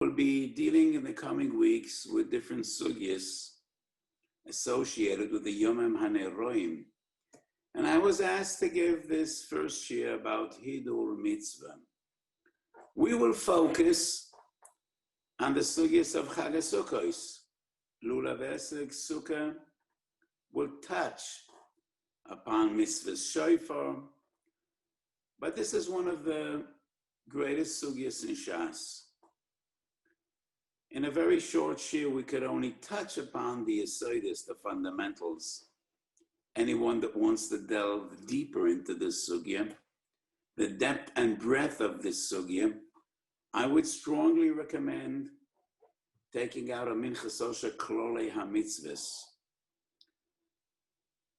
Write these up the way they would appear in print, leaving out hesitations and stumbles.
will be dealing in the coming weeks with different sugyas associated with the Yomim HaNeroim. And I was asked to give this first year about Hiddur Mitzva. We will focus on the sugyas of Chag HaSukkos. Lulav Esek Sukkah will touch upon Mitzvah's Shofar, but this is one of the greatest sugyas in Shas. In a very short shir, we could only touch upon the yesodis, the fundamentals. Anyone that wants to delve deeper into this sugya, the depth and breadth of this sugya, I would strongly recommend taking out a Minchas Osher Klolei HaMitzvahs.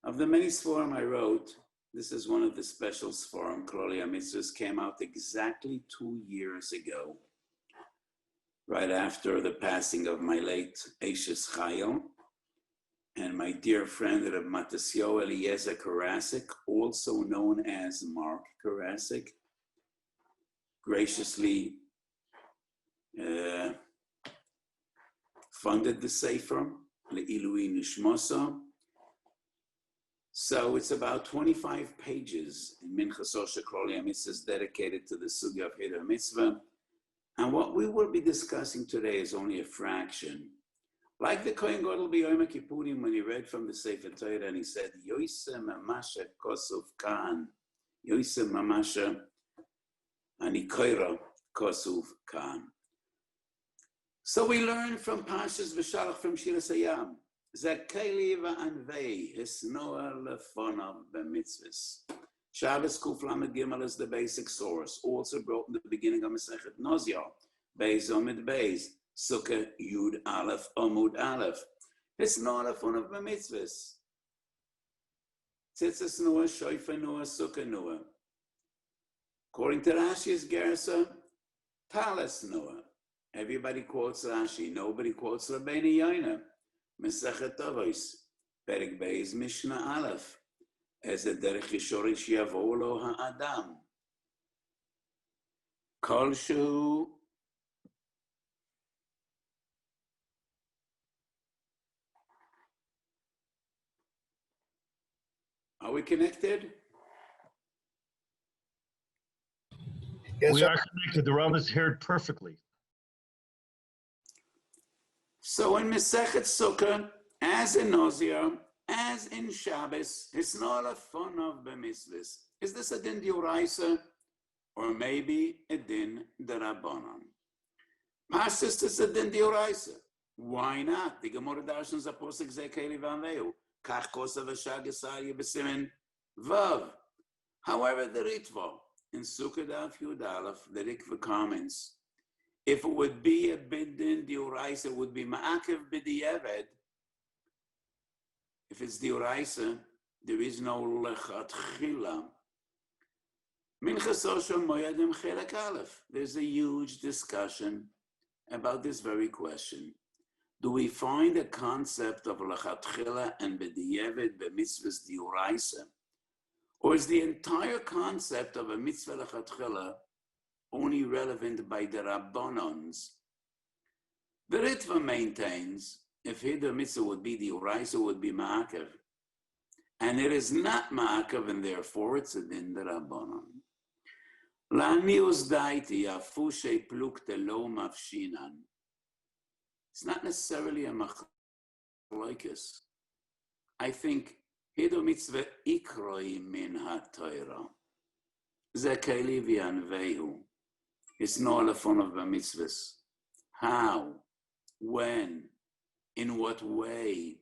Of the many Sforim I wrote, this is one of the special Sforim. Klolei HaMitzvahs came out exactly 2 years ago, right after the passing of my late Eishes Chayil, and my dear friend Reb Matasyo Eliezer Karasik, also known as Mark Karasik, graciously funded the Sefer, Le'ilui Nishmosa. So it's about 25 pages in Minchas Osher Klolei HaMitzvahs dedicated to the sugya of Hiddur Mitzva. And what we will be discussing today is only a fraction. Like the Kohen Gadol B'Yom Kippurim, when he read from the Sefer Torah and he said, Yoise Mamasha Kosov Kan, Yoise Mamasha Anikoira Kosov Kan. So we learn from Pashas V'Shalach from Shiras Hayam, Zakeli V'Anvei, Hisnoa Lefonav B'Mitzvahs. Shabbos Kuf Lamed Gimel is the basic source, also brought in the beginning of Masechet Nozia, Beis Omid Beis, Sukkah Yud Aleph Omud Aleph. Hisnoa Lefonav B'Mitzvahs. Tzitzis Noah, Shoifa Noah, Sukkah Noah. According to Rashi's Gersa, Talis Noah. Everybody quotes Rashi, nobody quotes Rabbeinu Yoina. Masechet Avos, Perek Beis Mishnah Aleph. As a derech yishorish yavo lo ha'adam. Kol shu. Are we connected? Yes, we are connected. The Rav is heard perfectly. So in Masechet Sukkah, as in Nozia, as in Shabbos, it's not a fun of b'mitzvahs. Is this a din d'oraisa or maybe a din d'rabbanan? Pashtus is a din d'oraisa. Why not? The Gemara Darshans a posik zekeli v'anveu. Kach kosa v'shag esari b'simen vav. However, the Ritva in Sukkah Daf Yud Aleph, the Rikva comments, if it would be a din d'oraisa, it would be ma'akev b'di'eved. If it's d'oraisa, there is no lechatchila. Minchas Osher Moedim Chelek Aleph. There's a huge discussion about this very question. Do we find a concept of lechatchila and b'di'eved b'mitzvahs d'oraisa? Or is the entire concept of a mitzvah lechatchila only relevant by the Rabbanans? The Ritva maintains if Hiddur Mitzva would be the Uraisa, would be Ma'akev. And it is not Ma'akev, and therefore it's a din the Rabbanon. La'nius daiti afushe plukte lo mafshinan. It's not necessarily a machlokes. I think Hiddur Mitzva ikroi min ha-Torah. Zekeli v'anvehu. It's not a fun of the mitzvahs. How? When? In what way?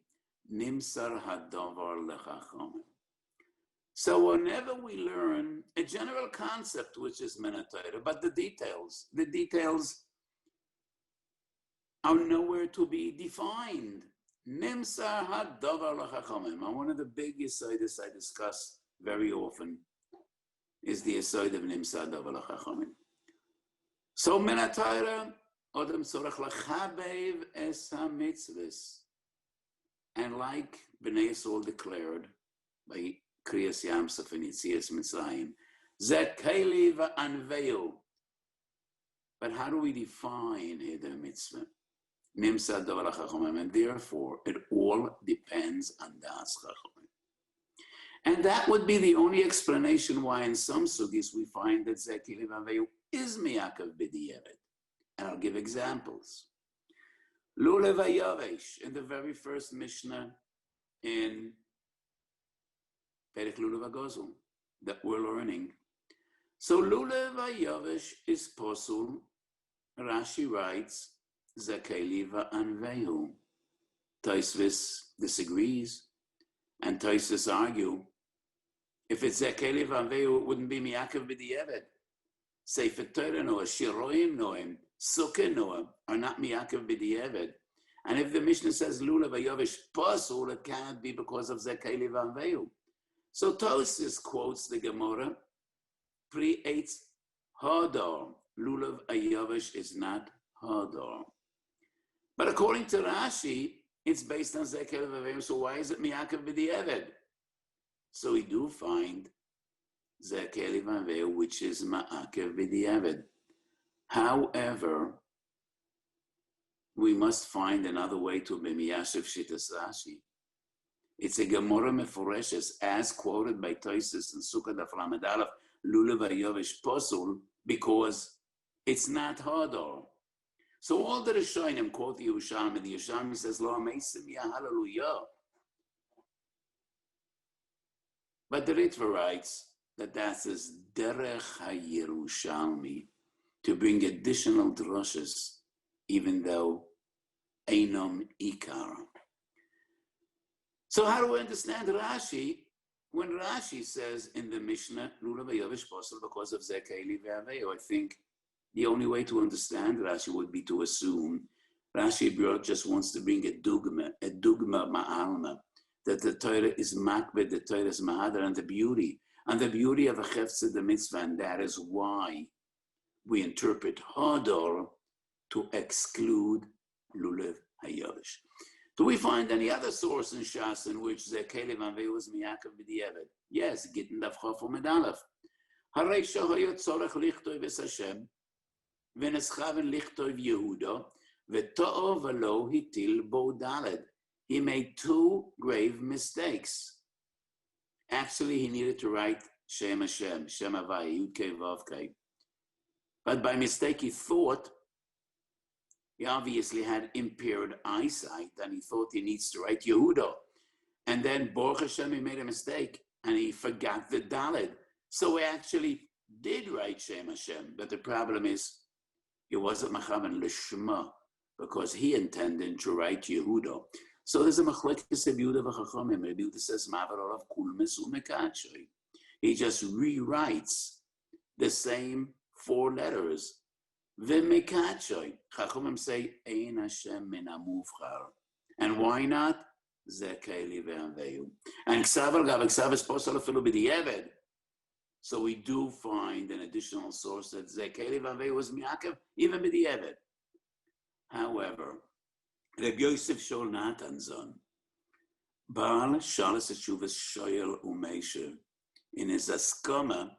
Nimsar hadavar lechachamim. So whenever we learn a general concept, which is Torah, but the details are nowhere to be defined. Nimsar hadavar lechachamim. And one of the big yesodis I discuss very often is the yesod of Nimsar hadavar lechachamim. So Torah, Odem Tzorach Lachabev Es HaMitzvahs. And like Bnei Yisrael declared by Kriyas Yamsuf and Yitzias Mitzrayim, Zekeli v'anveu. But how do we define Hiddur Mitzva? Nimsa davar chachamim, and therefore it all depends on das chachamim. And that would be the only explanation why in some sugis we find that Zekili Vaveyu is miyakav b'di'evet. And I'll give examples. Lulav Hayavesh, in the very first Mishnah in Perek Lulav HaGozul that we're learning. So Lulav Hayavesh is posul. Rashi writes, Zekeli va'anvehu. Tosfos disagrees, and Tosfos argue, if it's Zekeli va'anvehu, it wouldn't be miyakav b'di'evet. Sefer Torah Noah, Shiroim Noam, Sukkah Noah are not miyakav b'di'evet. And if the Mishnah says Lulav Hayavesh pasul, it cannot be because of Zekeli va'anvehu. So Tosfos quotes the Gemara, pre-8 Hadar. Lulav Hayavesh is not Hadar. But according to Rashi, it's based on Zekeli va'anvehu, so why is it miyakav b'di'evet? So we do find Zekeli va'anvehu, which is ma'akev b'di'evet. However, we must find another way to be miyashiv shittas Rashi. It's a Gemara meforeshes, as quoted by Tosfos and Sukkah daf lamed aleph, Lulav Hayavesh pasul, because it's not Hadar. So all the Rishonim quote the Yerushalmi. The Yerushalmi says, Lo ameisim ya hallelujah. But the Ritva writes that that is derech ha-Yerushalmi, to bring additional drushes, even though einom ikar. So how do we understand Rashi? When Rashi says in the Mishnah, Lulav Hayavesh pasul because of Zekeli va'anvehu, I think the only way to understand Rashi would be to assume Rashi just wants to bring a dugma ma'alma, that the Torah is makbed, the Torah is mahadar, and the beauty of a cheftzeh the mitzvah, and that is why we interpret hadar to exclude Lulav Hayavesh. Do we find any other source in Shas in which Zekeli va'anvehu is miyakav b'di'evet? Yes, Gittin daf chaf u'med aleph. Harei shehoyo tzorech lichtov es Hashem, v'neschaven lichtov Yehuda, v'to'o v'lo hitil bo daled. He made two grave mistakes. Actually, he needed to write Shem Hashem, Shem Havai, Yud Kei Vav Kei. But by mistake, he thought, he obviously had impaired eyesight, and he thought he needs to write Yehuda. And then, Baruch Hashem, he made a mistake, and he forgot the Daled. So he actually did write Shem Hashem, but the problem is, he wasn't Machavan Lishma, because he intended to write Yehuda. So there's a machlekes of Yehuda v'chachamim. Yehuda says, Mavar of kulmes umekachoi. He just rewrites the same four letters. V'mekachoi. Chachamim say, Ein Hashem min hamuvchar. And why not? Zekeli va'anvehu. And ksav al gav ksav is posel afilu b'di'evet. So we do find an additional source that Zekeli va'anvehu was miyakav, even b'di'evet. However, Reb Yosef Shol Natanzon, Baal Shalas Teshuvas Shoyel Umeisher, in his Askama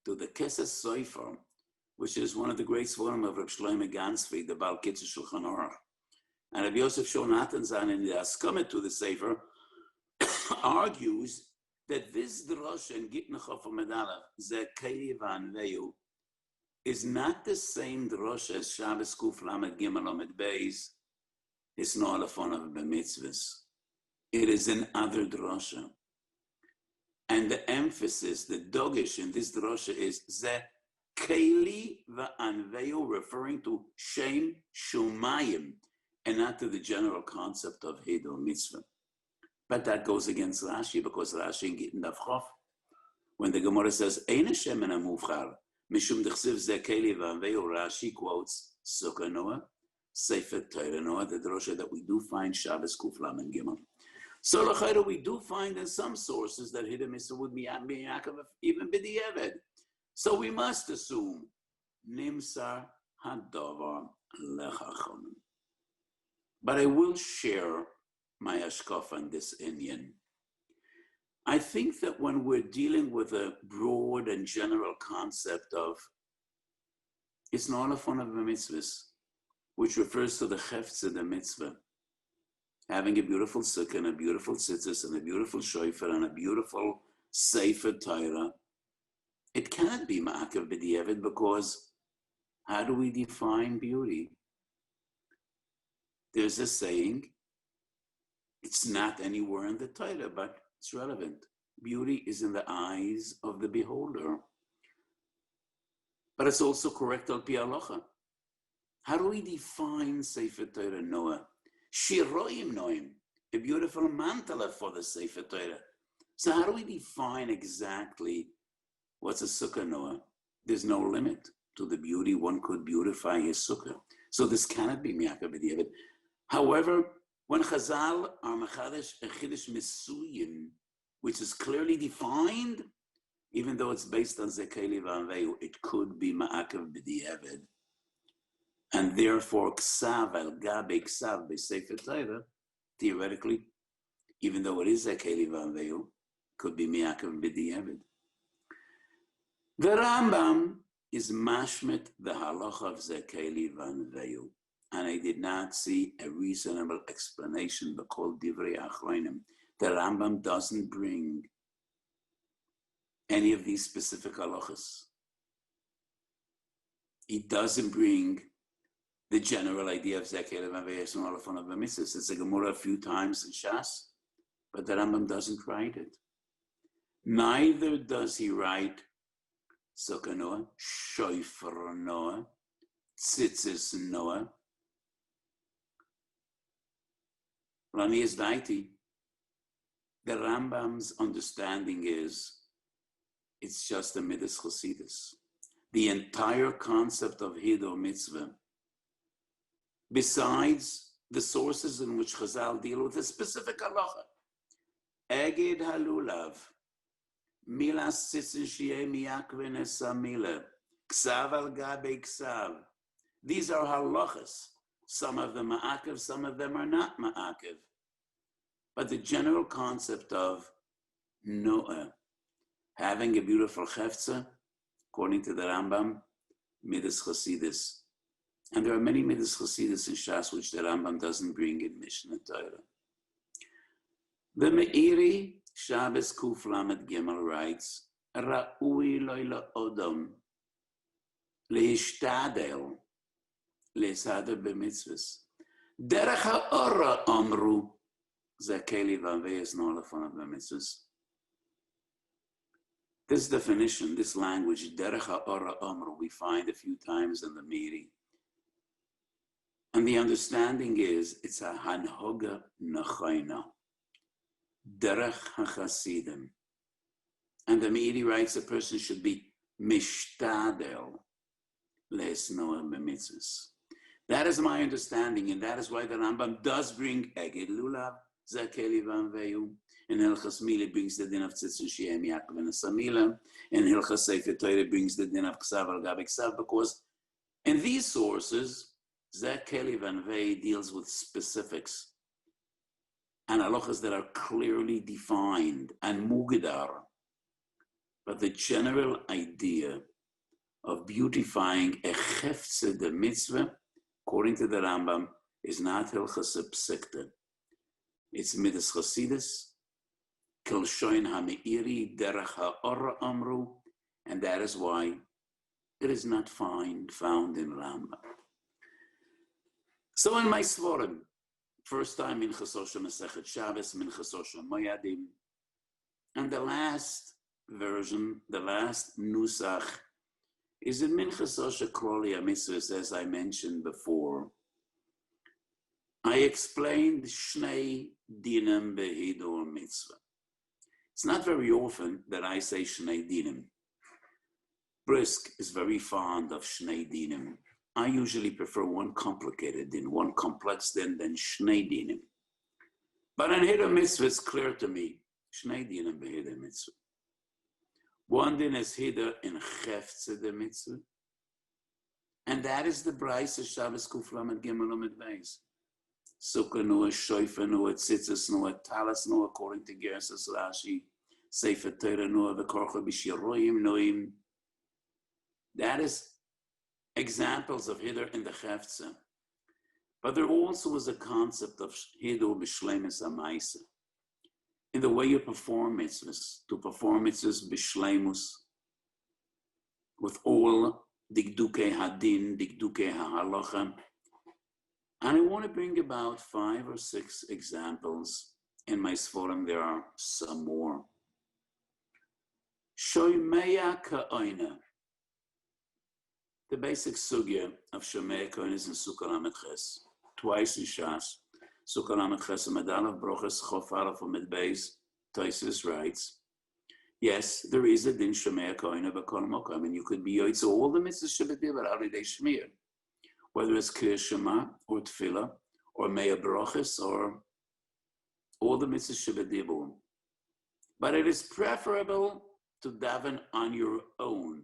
to the Keses Sofer, which is one of the great sforim of Reb Shlomo Gansfried, the Baal Kitzur Shulchan Aruch. And Reb Yosef Shol Natanzon, in the Askama to the Sefer, argues that this drosha in Gittin Chof Medala, Zekeli va'anvehu, is not the same drosha as Shabbos Kuf Lamed Gimel Lamed Beis. It's not a fun of the mitzvahs. It is another drosha. And the emphasis, the dogish in this drosha is Zekeli va'anvehu, referring to Shem Shumayim, and not to the general concept of Hiddur Mitzva. But that goes against Rashi, because Rashi in Gittin daf chaf, when the Gemara says, Ein Hashem min hamuvchar, mishum dechsiv Zekeli va'anvehu, Rashi quotes Sukkah Noah, Sefer Torah Noah, the drosha that we do find Shabbos Kuf Lamed Gimel. So l'chayra, we do find in some sources that Hiddur Mitzva would be miyakav even b'di'evet. So we must assume Nimsar hadavar lechachamim. But I will share my ashkaf on this inyan. I think that when we're dealing with a broad and general concept of It's not a fun of a mitzvahs, which refers to the chefza, the mitzvah. Having a beautiful sukkah and a beautiful tzitzis and a beautiful shofar and a beautiful sefer Torah. It cannot be ma'akev b'diavad because how do we define beauty? There's a saying, it's not anywhere in the Torah, but it's relevant. Beauty is in the eyes of the beholder. But it's also correct al pi halacha. How do we define Sefer Torah Noah? Shiroim noim, a beautiful mantle for the Sefer Torah. So how do we define exactly what's a sukkah Noah? There's no limit to the beauty one could beautify his sukkah. So this cannot be miyaka b'diavad. However, when Chazal are mechadash a chiddush mesuyim, which is clearly defined, even though it's based on zekeli v'anveyu, it could be ma'akav b'diavad. And therefore, ksav al gabe ksav b'sefer Torah, theoretically, even though it is zekeli v'anveyu, could be ma'akav b'diavad. The Rambam is mashmit the halacha of zekeli v'anveyu. And I did not see a reasonable explanation b'kol divrei achronim. The Rambam doesn't bring any of these specific halachas. He doesn't bring the general idea of Zekel and Aveyas and Olafon of Mitzvahs. It's a Gemara a few times in Shas, but the Rambam doesn't write it. Neither does he write Sukkah Noah, Shofar Noah, Tzitzis Noah. Rani is daiti. The Rambam's understanding is it's just a Midas Chasidus. The entire concept of Hiddur Mitzva, besides the sources in which Chazal deal with a specific halacha, Eged halulav, milas tzitzin shi'eh miyakven esamila, ksav al gabe ksav. These are halachas. Some of them are ma'akev, some of them are not ma'akev. But the general concept of Noah, having a beautiful chefza, according to the Rambam, Midas Chasidus. And there are many Midas Chasidus in Shas which the Rambam doesn't bring in Mishnah Torah. The Meiri, Shabbos Kuf Lamed Gimel writes, Ra'ui lo'ila odom, lehishtadel, lehisader b'mitzvahs. Derech ha'ora amru, zakeli v'aveyes no'alafon of b'mitzvahs. This definition, this language, derech ha'ora amru, we find a few times in the Meiri. And the understanding is, it's a hanhoga nachayna, derech hachasidim. And the Meiri writes a person should be mishtadel le'esnoa b'mitzvahs. That is my understanding, and that is why the Rambam does bring eged lulav, zakeli v'anveyu. In Hilchas Mila brings the din of tzitzin shi'eh miyakven esamila. In Hilchas Sefer Torah brings the din of ksav al gabe ksav, because in these sources, Zakeli v'anvei deals with specifics and halachas that are clearly defined and mugidar. But the general idea of beautifying a chefze de mitzvah, according to the Rambam, is not Hilchas Psikta. It's Midas Chasidus, Kilshoin HaMeiri, Derech HaOra Amru, and that is why it is not found in Rambam. So in my Svarim, first time in Chasosha Masechet Shabbos, Minchasosha Moyadim, and the last version, the last Nusach, is in Minchasosha Kroli HaMitzvahs, as I mentioned before. I explained Shnei Dinim Behiddur Mitzva. It's not very often that I say Shnei Dinim. Brisk is very fond of Shnei Dinim. I usually prefer one complicated din, one complex din, than Shnei Dinim. But in Hiddur Mitzva, it's clear to me, Shnei Dinim Behiddur Mitzva. One din is Hiddur in Chefze de Mitzva, and that is the Bryce of Shabbos Kuf Lamed Gimel Lamed Beis. Sukkah Noah, Shofar Noah, Tzitzis Noah, Talis Noah, according to Gershas Rashi, Sefer Torah Noah, V'korcha B'shiroim Noim. That is examples of Hiddur in the Chefza. But there also is a concept of Hiddur b'shleimus ha'maisa, in the way you perform mitzvahs, to perform mitzvahs b'shleimus, with all dikdukei hadin, dikdukei ha'halacha. And I want to bring about 5 or 6 examples. In my sforim, there are some more. Shomeya ka'oina. The basic sugya of Shomeya ka'oina is in Sukkah Lamed Ches. Twice in Shas. Sukkah Lamed Ches, Medalav Brochas, Chof Aleph Amid Beis, Tosfos writes, yes, there is a din Shomeya ka'oina b'kol mokom, and you could be yoitz all the mitzvahs shebedibar alidei shmir, whether it's Kriyas Shema or Tefillah or Meya Brochas or all the mitzvahs shebedibur. But it is preferable to daven on your own.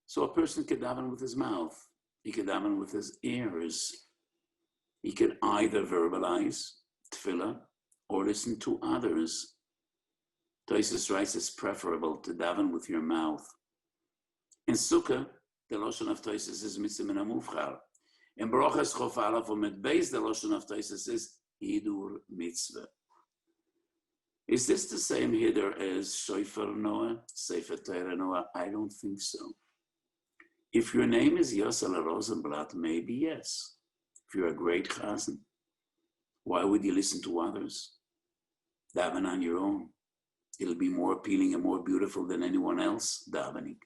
So a person could daven with his mouth, he could daven with his ears. He could either verbalize tefillah or listen to others. Tosfos writes it's preferable to daven with your mouth. In Sukkah, the lashon of Tosfos is mitzvah min hamufchar. In Brochas Chof Aleph Amid Beis, the lashon of Tosfos is Hiddur Mitzva. Is this the same Hiddur as Shofar Noah, Sefer Torah Noah? I don't think so. If your name is Yosel Rosenblatt, maybe yes. If you're a great chazan, why would you listen to others? Daven on your own. It'll be more appealing and more beautiful than anyone else davening.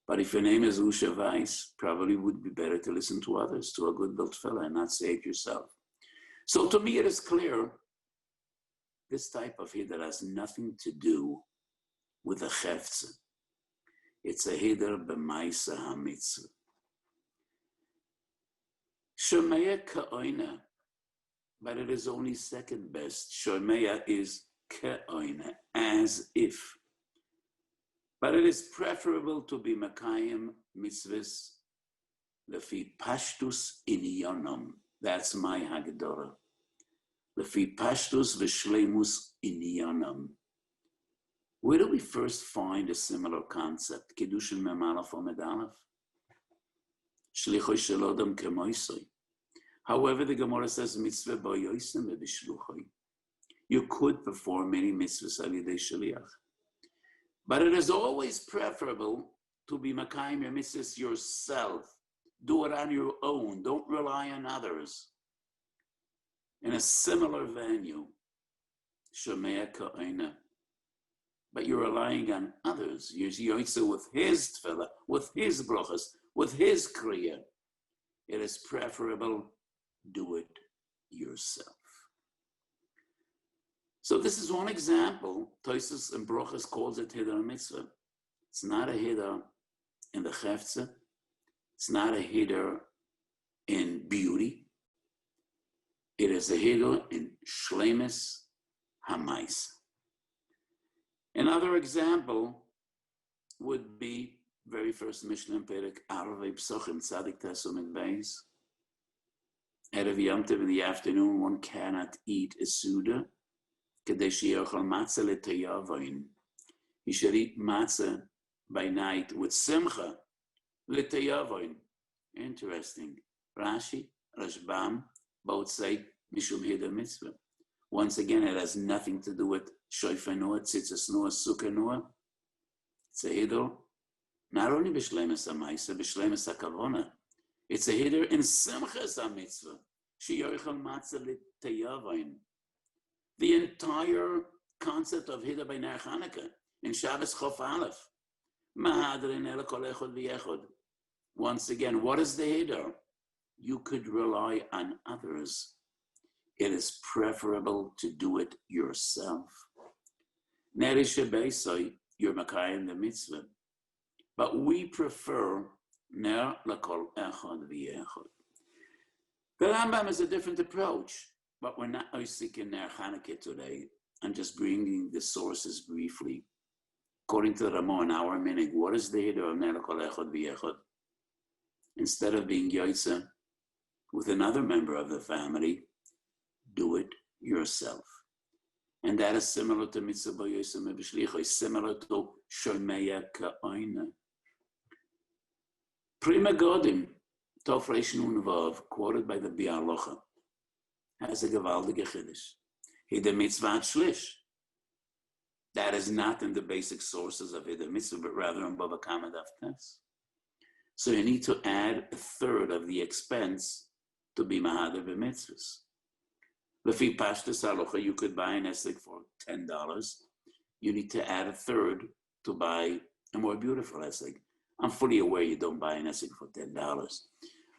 But if your name is Usha Weiss, probably would be better to listen to others, to a good built fella, and not say it yourself. So to me, it is clear this type of Hiddur has nothing to do with a chefza. It's a Hiddur b'maisa hamitzvah. Shomeya ka'oina, but it is only second best. Shomeya is ka'oina, as if. But it is preferable to be makayim mitzvahs lefi pashtus inyanom. That's my hagdorah. Lefi pashtus v'shleimus inyanom. Where do we first find a similar concept? Kiddushin mem aleph amid aleph. Shlichoi shel adam kemoisoi. However, the Gemara says mitzvah b'yoisem v'bishluchoi. You could perform many mitzvahs al yidei shliach, but it is always preferable to be makayim your mitzvahs yourself. Do it on your own. Don't rely on others. In a similar venue, Shomeya ka'oina, but you're relying on others. You're yoitze with his tefillah, with his brachas, with his kriya. It is preferable, do it yourself. So this is one example. Tosfos and Brochas calls it Hiddur Mitzva. It's not a Hiddur in the Chefza. It's not a Hiddur in beauty. It is a Hiddur in Shleimus HaMaisa. Another example would be very first Mishnah in Perek Arvei Psochim Tzadik Tesum in Weiss. Erev Yom Tov in the afternoon, one cannot eat a Suda. He should eat matzah by night with simcha l'teyavoin. Interesting. Rashi, Rashbam, both say mishum Hiddur Mitzva. Once again, it has nothing to do with shofar noah, tzitzis noah, sukkah noah. It's a Hiddur, not only b'shleimus ha'maisa, b'shleimus ha'kavona. It's a Hiddur in simchas ha'mitzvah. Sheyochel matzah l'teyavoin. The entire concept of Hiddur by Ner Chanukah in Shabbos Chof Aleph. Mahadrin el kol echad v'yechad. Once again, what is the Hiddur? You could rely on others. It is preferable to do it yourself. Ner shebeisai, you're makayim the mitzvah. But we prefer Ner l'kol echad v'yechad. The Rambam is a different approach. But we're not seeking Ner Chanukah today. I'm just bringing the sources briefly. According to Ramon, our meaning, what is the Hiddur of Ner Kol Echad V'Yechad? Instead of being Yoitza with another member of the family, do it yourself. And that is similar to Mitzvah B'Yosem B'Shlichos, similar to Shomeya Ka'oina. Prima Godim, Tov Reish Nun Vav, quoted by the Bialocha, has a gewaldige chiddush. Hiddur Mitzva Shlish. That is not in the basic sources of Hiddur Mitzva, but rather in Bava Kama Daf Tes. So you need to add a third of the expense to be Mahader b'mitzvahs. Lefi Pashtus Halacha, you could buy an esek for $10. You need to add a third to buy a more beautiful esek. I'm fully aware you don't buy an esek for $10.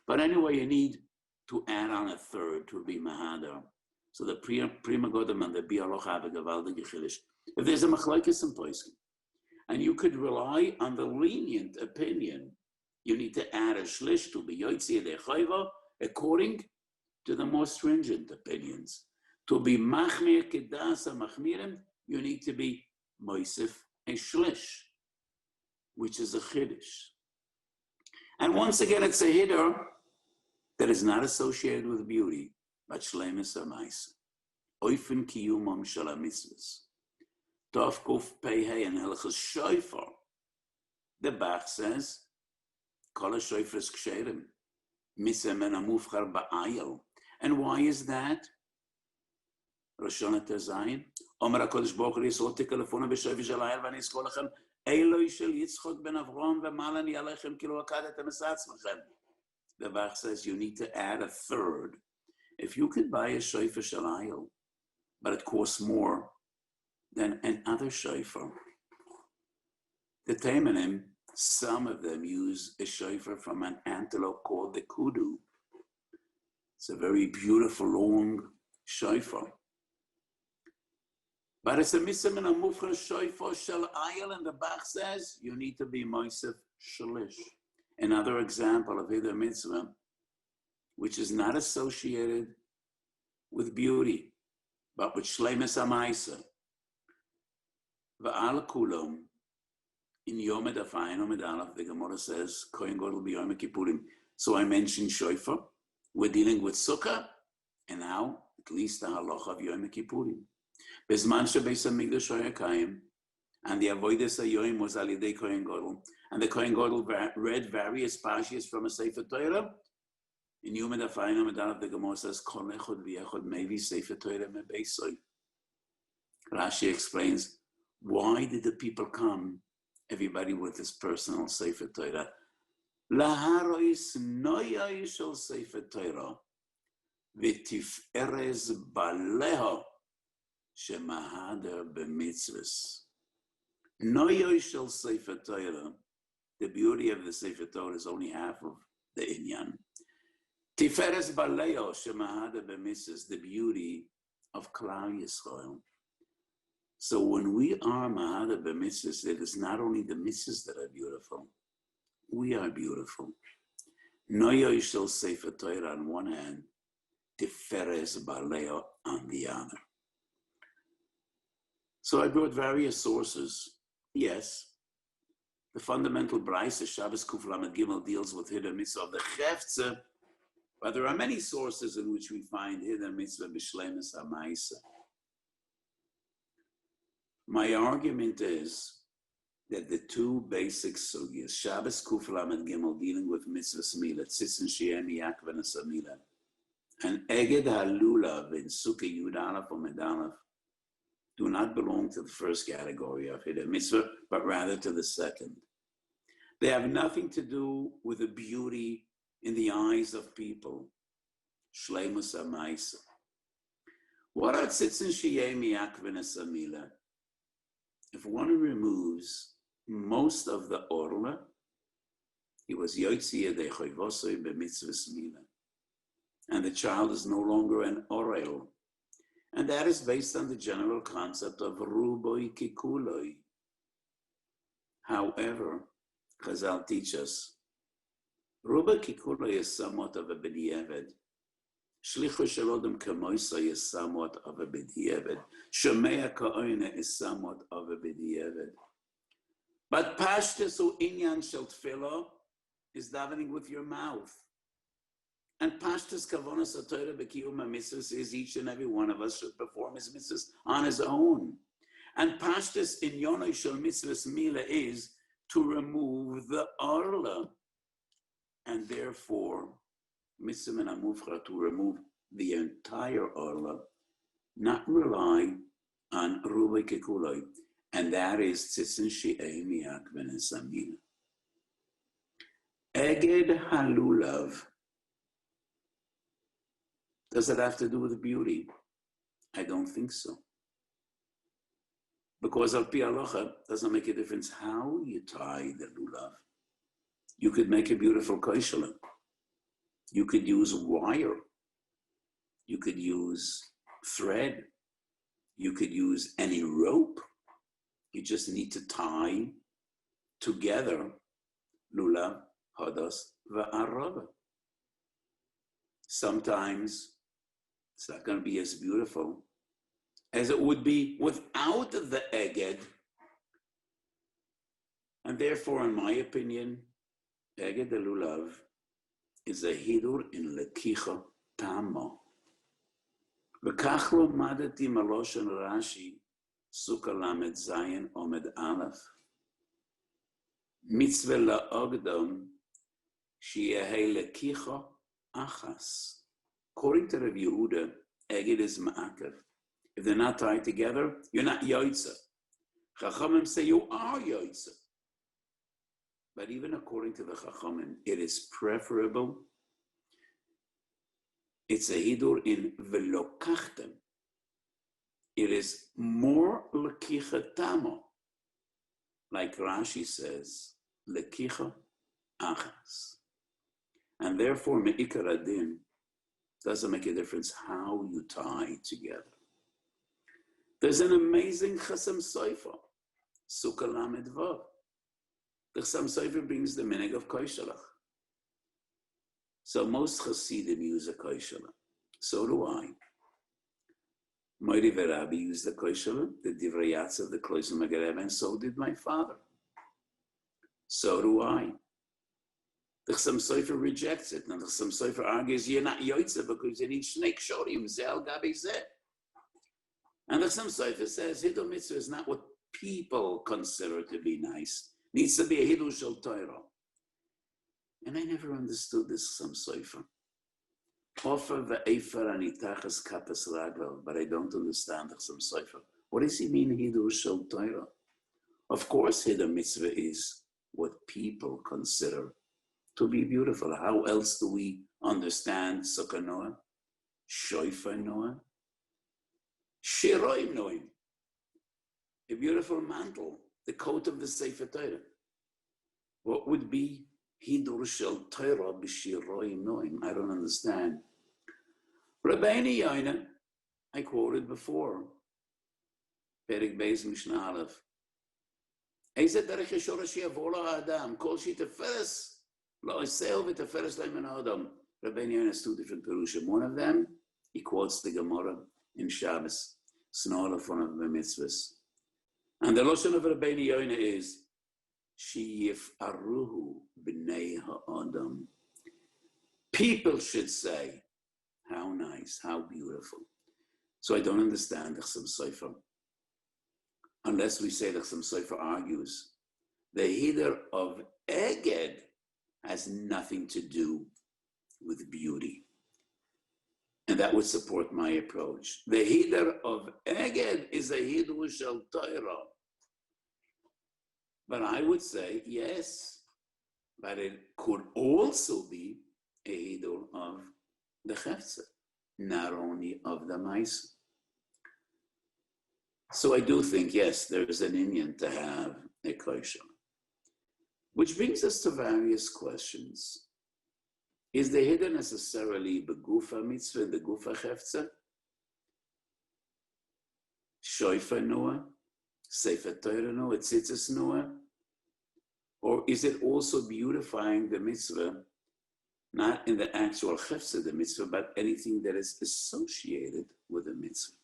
But anyway, you need to add on a third to be Mahader. So the Prima Godim and the Bialocha have a gewaldige chiddush. If there's a machlokes in Poskim, and you could rely on the lenient opinion, you need to add a shlish to be Yotzei Yedei Chayva according to the more stringent opinions. To be Machmir Kedas HaMachmirim, you need to be Moisef a shlish, which is a chiddush. And once again, it's a hiddur that is not associated with beauty, but shleimus ha'maisa. Oifen kiyumam shel ha'mitzvos. Tov kuf pei hei and Hilchos Shofar. The Bach says, Kol ha'shofar ksherim, misem en ha'mufchar ba'ayel. And why is that? Rosh Hashanah Tezayin. Omer HaKadosh Baruch Hu Yisrael tikelefona b'shofar shel ha'ayel v'nizkor lechem Eloi shel Yitzchok ben Avraham v'malani alechem kilo akadetem es atzmachem. The Bach says you need to add a third. If you could buy a shofar shalayel, but it costs more than another shofar. The Taimanim, some of them use a shofar from an antelope called the kudu. It's a very beautiful, long shofar. But it's a misam and a mufra shofar shalayel, and the Bach says you need to be moisef shalish. Another example of Hiddur Mitzva, which is not associated with beauty, but with shleimus ha'maisa. V'al kulom, in Yom Edafayin, Yom Edalef, the Gemara says, Kohen Gadol b'Yom Kippurim. So I mentioned shofar. We're dealing with sukkah, and now at least the halacha of Yom Kippurim. Bezman shebeis hamikdash haya kayim, and the avodas hayoim was al yedei Kohen Gadol. And the Kohen Gadol read various parshas from a Sefer Torah. In Yom Edafayin, Yom Edalef, the Gemara says, Kol echad v'echad mevi Sefer Torah mebeisoi. Rashi explains, why did the people come, everybody with his personal Sefer Torah? Laharois noyai shel Sefer Torah v'tiferes baleho shemahader b'mitzvos. Noyai shel Sefer Torah, the beauty of the Sefer Torah is only half of the inyan. Tiferes baleho shemahader b'mitzvos, the beauty of Klal Yisrael. So when we are Mahader b'mitzvahs, it is not only the mitzvahs that are beautiful, we are beautiful. Noyo shel Sefer Torah on one hand, Tiferes Baleo on the other. So I brought various sources. Yes, the fundamental Brisa, Shabbos Kuf Lamed Gimel, deals with Hiddur Mitzva of the Chefze, but there are many sources in which we find Hiddur Mitzva b'shleimus ha'maisa. My argument is that the two basic sugyas, Shabbos Kuf Lamed Gimel, dealing with mitzvahs mila, Tzitz and Shiem Yaakov and Samila, and Eged HaLulav in Sukkah Yud Aleph or Med Aleph, do not belong to the first category of Hiddur Mitzvah, but rather to the second. They have nothing to do with the beauty in the eyes of people. Shleimus ha'maisa. What are Tzitz and Shiem Yaakov and Samila? If one removes most of the orla, he was Yotzei Yedei Chayvosoi b'mitzvahs mila, and the child is no longer an orel, and that is based on the general concept of ruboi kikuloi. However, Chazal teach us, ruboi kikuloi is somewhat of a b'diavad. Shlichus shel Odom Kamoisai is somewhat of a b'diavad. Shomea Ka'oina is somewhat of a b'diavad. But Pashtus u Inyan shel Tefillah is davening with your mouth. And Pashtus Kavonas HaTorah b'kiyum ha'mitzvos is each and every one of us should perform his mitzvahs on his own. And Pashtus in Yonoi shel mitzvahs mila is to remove the orla. and therefore, mitzvah min hamufcha, to remove the entire orla, not rely on rubai kekuloi, and that is tzitzin shi'ei miyak v'nesamina. Eged halulav. Does it have to do with beauty? I don't think so. Because al pi halacha doesn't make a difference how you tie the lulav. You could make a beautiful koishela. You could use wire. You could use thread. You could use any rope. You just need to tie together lulav, hadas, va'arava. Sometimes it's not going to be as beautiful as it would be without the eged. And therefore, in my opinion, eged the lulav is a hiddur in lekicha tamo. V'kach lo madati maloshan Rashi, sukkah lamed zayin omed aleph. Mitzvah la'ogdom she'yehei lekicha achas. According to Rav Yehuda, eged is ma'akev. If they're not tied together, you're not yoitza. Chachamim say you are yoitza. But even according to the Chachamim, it is preferable. It's a hiddur in velokachtem. It is more lekicha tamo. Like Rashi says, lekicha achas. And therefore, me'ikar adin doesn't make a difference how you tie together. There's an amazing Chasam Sofer, Sukkah Lamed Vav. The Chasam Sofer brings the minig of Koishalach. So most Hasidim use a Koishalach. So do I. Moiri Verabi used the Koishalach, the Divrei Yatz of the Klois Magareb, and so did my father. So do I. The Chasam Sofer rejects it. Now the Chasam Sofer argues you're not Yoitza because you need Shnei Kshorim, Zel Gabi Zeh. And the Chasam Sofer says Hiddur Mitzva is not what people consider to be nice. It needs to be a Hiddur Shel Torah. And I never understood this Chasam Sofer. Ofer ve'efer anitachas kapas raglav, but I don't understand the Chasam Sofer. What does he mean Hiddur Shel Torah? Of course Hiddur Mitzva is what people consider to be beautiful. How else do we understand Sukkah Noah, Shoifa Noah, Shiroim Noim, a beautiful mantle, the coat of the Sefer Torah? What would be Hiddur Shel Torah b'Shiroim Noim? I don't understand. Rabbeinu Yoina, I quoted before, Perek Beis Mishnah Aleph. Eizet derech yeshora she'yavor ha'adam, kol she'teferes lo yisel v'teferes le'min ha'adam. Rabbeinu Yoina has two different perushim. One of them, he quotes the Gemara in Shabbos, Snor of one of the mitzvahs. And the Lashon of Rabbeinu Yoina is, she'yifaruhu b'nei ha'adam. People should say, how nice, how beautiful. So I don't understand the Chasam Sofer. Unless we say the Chasam Sofer argues, the hiddur of eged has nothing to do with beauty. And that would support my approach. The hiddur of eged is a hiddur shel Torah. But I would say, yes, but it could also be a hiddur of the chefza, not only of the Weiss. So I do think, yes, there is an inyan to have a kosher. Which brings us to various questions. Is the hiddur necessarily begufa mitzvah, the gufa chefza? Shoifa noah? Sefer Torah noah? Tzitzis noah? Or is it also beautifying the mitzvah, not in the actual chefza, the mitzvah, but anything that is associated with the mitzvah?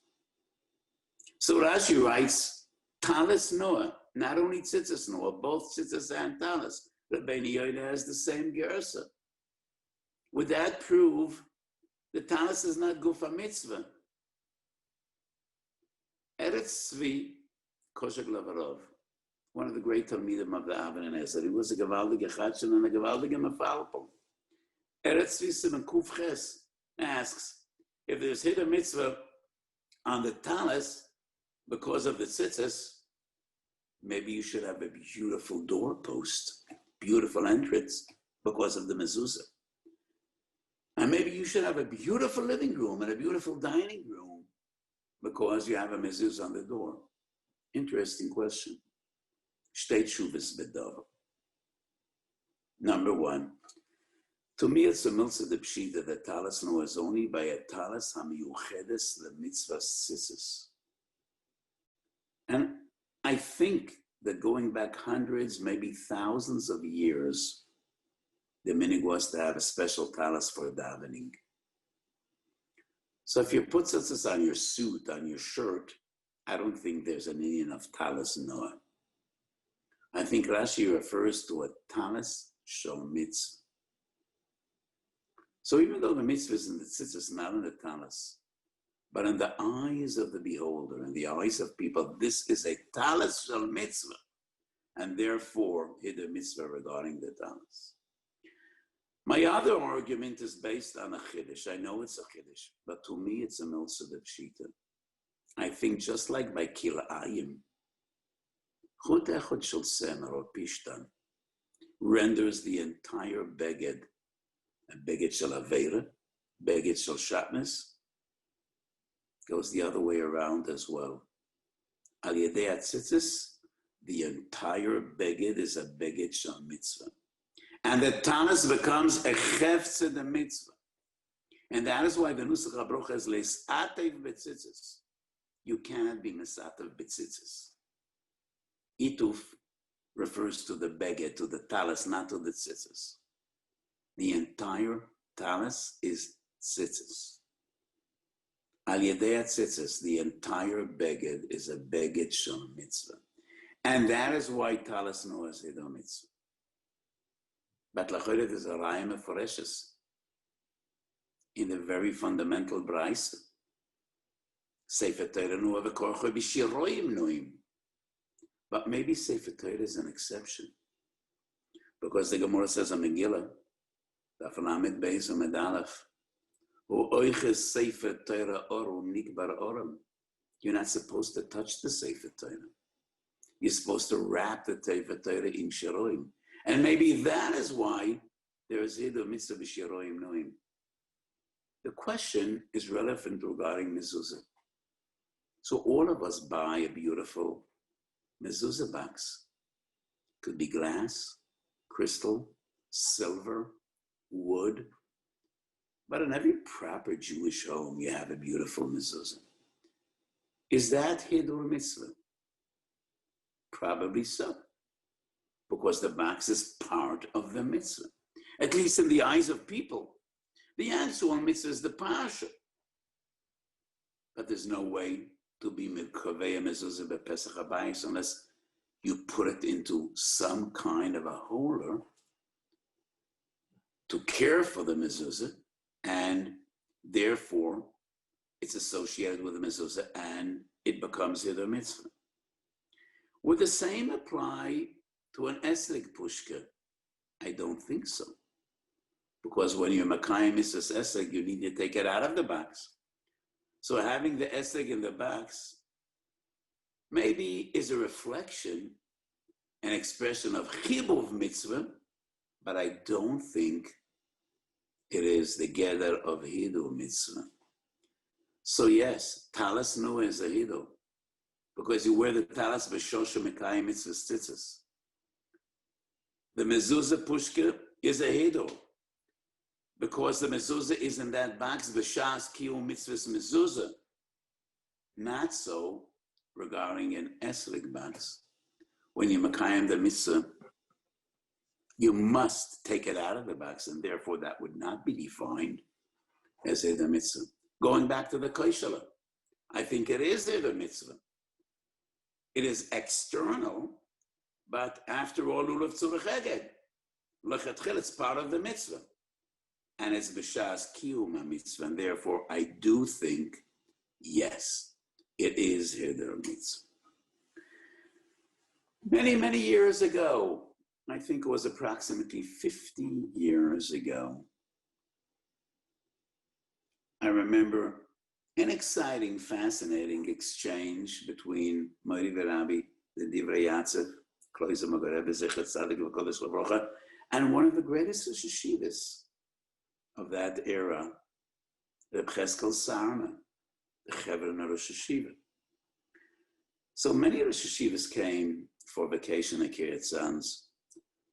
So Rashi writes, talis noah, not only tzitzis noah, both tzitzis and talis. Rabbeinu Yoina has the same gersa. Would that prove the talis is not gufa mitzvah? Eretz Tzvi, Koshek Lavarov, one of the great Talmidim of the Avon and Esed, he was a gewaldige Chadshon and a gewaldige Mefalpel. Eretz Yisrael and Kuf Ches asks, if there's Hiddur Mitzva on the talis because of the tzitzis, maybe you should have a beautiful doorpost, beautiful entrance because of the mezuzah. And maybe you should have a beautiful living room and a beautiful dining room because you have a mezuzah on the door. Interesting question. Shtei tshuvas b'davar. Number one, to me it's a milsa de pshita that talis no is only by a talis hamiyuchedes the mitzvah tzitzis. And I think that going back hundreds, maybe thousands of years, the minhag was to have a special talis for davening. So if you put tzitzis on your suit, on your shirt, I don't think there's an Indian of talis noah. I think Rashi refers to a talis shel mitzvah. So even though the mitzvah is in the tzitzis, not in the talis, but in the eyes of the beholder, in the eyes of people, this is a talis shel mitzvah, and therefore Hiddur Mitzva regarding the talis. My other argument is based on a chiddush. I know it's a chiddush, but to me it's a milsa de pshita. I think just like by kila'ayim, chut echad shel semer or pishtan renders the entire beged, a beged shel aveira, beged shel shatnez, goes the other way around as well. Al yedei atzitzis, the entire beged is a beged shel mitzvah. And the talis becomes a chefze de mitzvah. And that is why the nusach habrocha is lesatev betzitzis. You cannot be mesatev betzitzis. Ituf refers to the beged, to the talis, not to the tzitzis. The entire talis is tzitzis. Al yedei tzitzis, the entire beged is a beged shel mitzvah. And that is why talis no is Hiddur Mitzva. But lachoret is a raya meforeshes in the very fundamental brayse. Sefer Torah nu avekorcho b'shiroim noim. But maybe Sefer Torah is an exception, because the Gemara says in Megillah, Daf Lamed Beis Amud Aleph, u'oiches Sefer Torah orum nikbar orum. You're not supposed to touch the Sefer Torah. You're supposed to wrap the Sefer Torah in shiroim. And maybe that is why there is Hiddur Mitzva b'shiroim noim. The question is relevant regarding mezuzah. So all of us buy a beautiful mezuzah box. Could be glass, crystal, silver, wood. But in every proper Jewish home, you have a beautiful mezuzah. Is that Hiddur Mitzva? Probably so, because the box is part of the mitzvah, at least in the eyes of people. The answer on mitzvah is the pasha. But there's no way to be mikaveh mezuzah b'Pesach habayis unless you put it into some kind of a holder to care for the mezuzah, and therefore it's associated with the mezuzah and it becomes Hiddur Mitzva. Would the same apply to an esrog pushka? I don't think so. Because when you're makayim mitzvahs esrog, you need to take it out of the box. So having the esrog in the box maybe is a reflection, an expression of chibuv mitzvah, but I don't think it is the gather of Hiddur Mitzvah. So yes, talis nu is a Hiddur, because you wear the talis b'shosha mekayim mitzvahs tzitzis. The mezuzah pushka is a Hiddur, because the mezuzah is in that box b'shas kiyum mitzvahs mezuzah. Not so regarding an esrog box. When you mekayim the mitzvah, you must take it out of the box, and therefore that would not be defined as Hiddur Mitzvah. Going back to the Kaishala, I think it is Hiddur Mitzvah. It is external, but after all, Lulav Tzurech Eged. Lechatchil, it's part of the mitzvah. And it's B'shas Kiyum HaMitzvah, and therefore I do think, yes, it is Hiddur Mitzvah. Many, many years ago, I think it was approximately 50 years ago, I remember an exciting, fascinating exchange between Mori Verabi, the Divrei Yatzev, Kloiza Magareb, Zechat Tzadik V'Kodesh L'Brocha, and one of the greatest Rosh Yeshivas of that era, Reb Cheskel Sarna, the Chevron Rosh Yeshiva. So many Rosh Yeshivas came for vacation at Kiryat Sanz.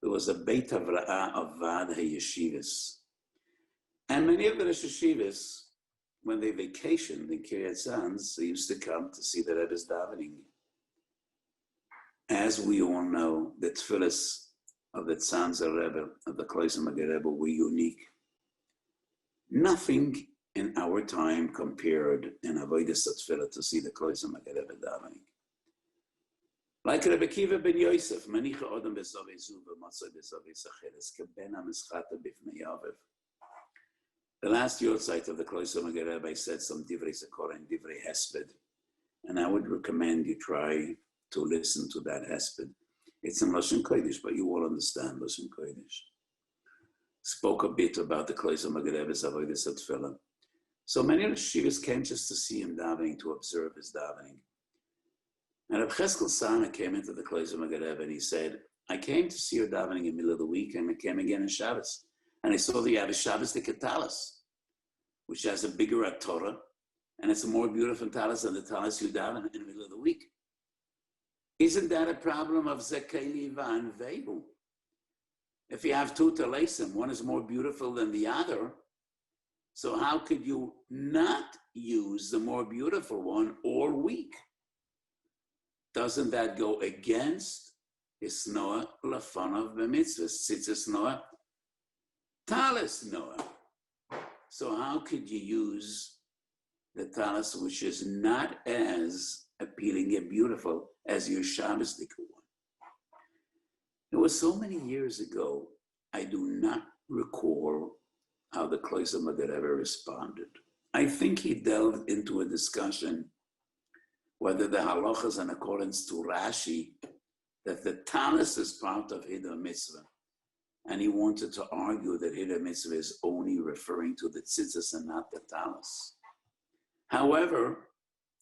There was a Beit Havra'ah of Vad HaYeshivas. And many of the Rosh Yeshivas, when they vacationed in Kiryat Sanz, they used to come to see the Rebbe's davening. As we all know, the tefillas of the Tzanzer Rebbe, of the Kloiser Mager Rebbe, were unique. Nothing in our time compared in Avodas Tefillah to see the Kloiser Mager Rebbe davening. Like Rebbe Kiva ben Yosef, Manicha Odom Bezove Zuva, Matzoi Bezove Sacheres, Kebena Mischata Bifnei Yavev. The last Yortzeit of the Kloiser Mager Rebbe said some Divrei Zakora and Divrei Hesped, and I would recommend you try to listen to that Hesped. It's in Lashon Kodesh, but you will understand Lashon Kodesh. Spoke a bit about the Kloiser Mager Rebbe's Avodas Tefillah. So many of the Shivas came just to see him davening, to observe his davening. And Reb Cheskel Sana came into the Kloiser Mager Rebbe and he said, I came to see your davening in the middle of the week, and I came again in Shabbos. And I saw that you have a Shabbos de Talis, which has a bigger Torah, and it's a more beautiful talis than the talis you daven in the middle of the week. Isn't that a problem of Zekeli Van Vebu? If you have two talesim, one is more beautiful than the other, so how could you not use the more beautiful one all week? Doesn't that go against Isnoah Lafanav B'mitzvah, Tzitzis Noah, Talis Noah? So how could you use the talis which is not as appealing and beautiful as your Shabbos one? It was so many years ago, I do not recall how the Kloiser Mager Rebbe responded. I think he delved into a discussion whether the halacha is in accordance to Rashi, that the talis is part of Hiddur Mitzva. And he wanted to argue that Hiddur Mitzva is only referring to the tzitzis and not the talis. However,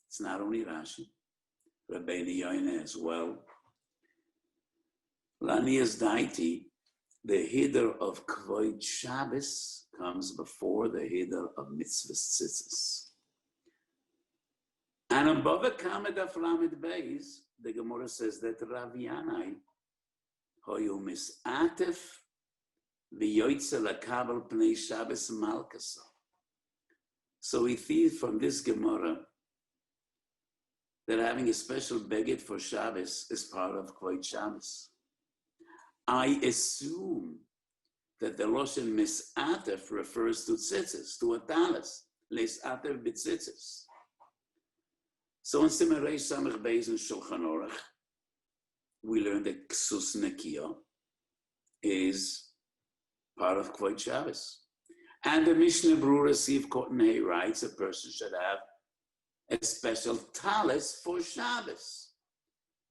it's not only Rashi, Rabbeinu Yoina as well. Lanias Daiti, the Hiddur of Kvod Shabbos comes before the Hiddur of Mitzvahs Tzitzis. And above a Kamed of Lamed Beis, the Gemara says that Rav Yanai, Hoyu Misatef, V'yoytze Lakabel Pnei Shabbos Malkasa. So we see from this Gemara that having a special beged for Shabbos is part of Kvod Shabbos. I assume that the Loshen Misatef refers to tzitzis, to a talis, Leisatef b'tzitzis. So in Siman Reish Samech Beis and Shulchan Aruch, we learned that Ksus Nekiah is part of Kvod Shabbos. And the Mishnah Berurah Siv Kotenei writes a person should have a special talis for Shabbos,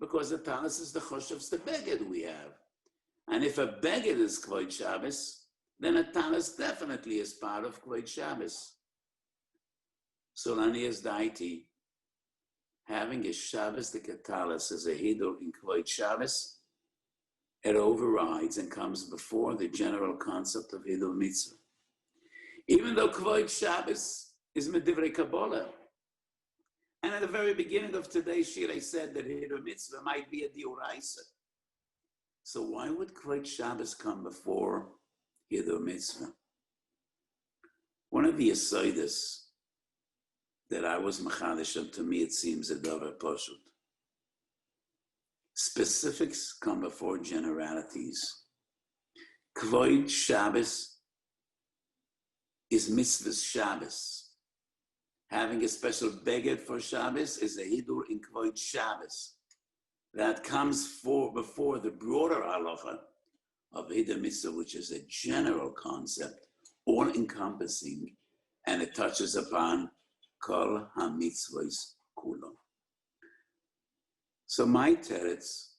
because the talis is the choshavs, the beged we have. And if a beged is Kvod Shabbos, then a talis definitely is part of Kvod Shabbos. So Lanias Daiti, having a Shabbos the talis as a Hiddur in Kvod Shabbos, it overrides and comes before the general concept of Hiddur Mitzvah. Even though Kvod Shabbos is Medivrei Kabbalah. And at the very beginning of today's shir, I said that Hiddur Mitzvah might be a Dioraisa. So why would Kvod Shabbos come before Hiddur Mitzvah? One of the Yesodis that I was Machadish, to me it seems a Davar Pashut. Specifics come before generalities. Kvod Shabbos is Mitzvah's Shabbos. Having a special beged for Shabbos is a Hiddur in Kvod Shabbos. That comes before the broader halacha of Hiddur Mitzvah, which is a general concept, all-encompassing, and it touches upon Kol HaMitzvahs Kulo. So my teretz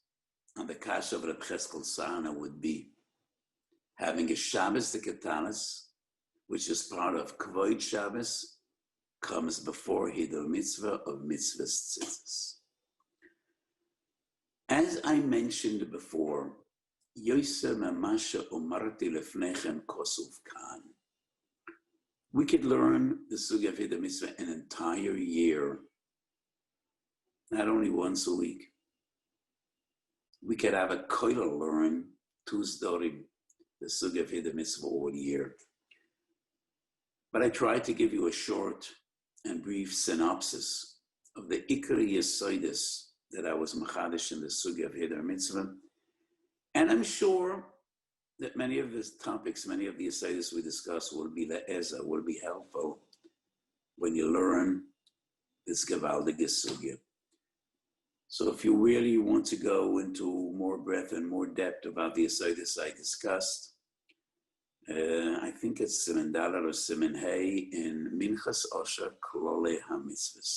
on the Kasha of Reb Cheskel Sana would be having a Shabbos de Katalis, which is part of Kvod Shabbos, comes before Hiddur Mitzva of Mitzvah's Tzitzis. As I mentioned before, Yoser Mamasha Umarti Lefnechem Kosuv Kan. We could learn the Sugya of Hiddur Mitzvah an entire year, not only once a week. We could have a koilel learn Tuesday, the Sugya of Hiddur Mitzvah all year. But I tried to give you a short and brief synopsis of the Ikari Yesodis that I was machadish in the Sugya of Hiddur Mitzvah. And I'm sure that many of the topics, many of the Yesodis we discuss will be le'eza, will be helpful when you learn this Gevaldige Sugya. So if you really want to go into more breadth and more depth about the Yesodis I discussed, I think it's Siman Dalet or Siman Hey in Minchas Osher Klolei HaMitzvos.